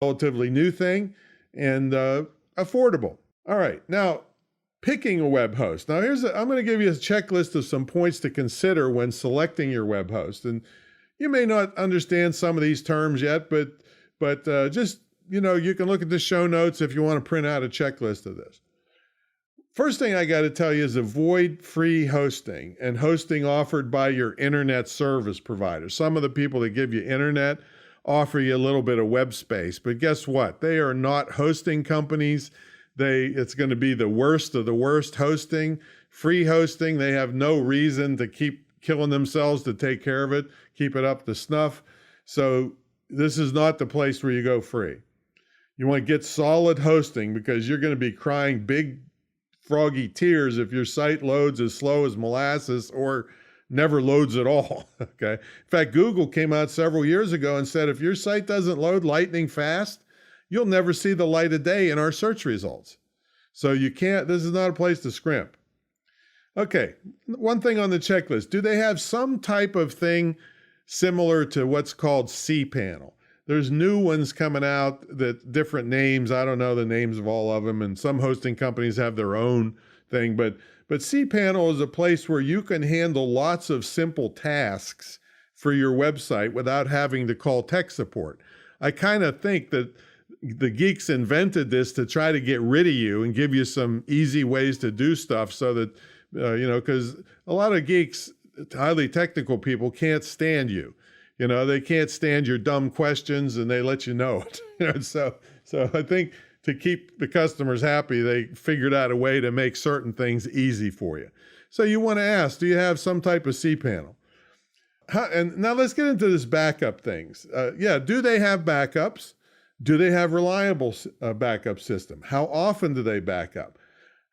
relatively new thing and affordable. All right, now picking a web host. Now I'm going to give you a checklist of some points to consider when selecting your web host. And you may not understand some of these terms yet, but just, you can look at the show notes if you want to print out a checklist of this. First thing I got to tell you is avoid free hosting and hosting offered by your internet service provider. Some of the people that give you internet offer you a little bit of web space, but guess what? They are not hosting companies. It's going to be the worst of the worst hosting. Free hosting, they have no reason to keep killing themselves to take care of it, keep it up to snuff. So this is not the place where you go free. You want to get solid hosting because you're going to be crying big froggy tears if your site loads as slow as molasses or never loads at all. Okay. In fact, Google came out several years ago and said, if your site doesn't load lightning fast, you'll never see the light of day in our search results. So this is not a place to scrimp. Okay. One thing on the checklist, do they have some type of thing similar to what's called cPanel? There's new ones coming out that different names. I don't know the names of all of them, and some hosting companies have their own thing. But cPanel is a place where you can handle lots of simple tasks for your website without having to call tech support. I kind of think that the geeks invented this to try to get rid of you and give you some easy ways to do stuff so that, because a lot of geeks, highly technical people, can't stand you. They can't stand your dumb questions and they let you know it. So I think to keep the customers happy, they figured out a way to make certain things easy for you. So you want to ask, do you have some type of cPanel? And now let's get into this backup things. Do they have backups? Do they have reliable backup system? How often do they back up?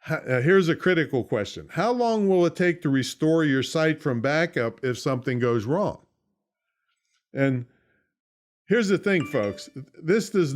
Here's a critical question. How long will it take to restore your site from backup if something goes wrong? And here's the thing, folks. This does not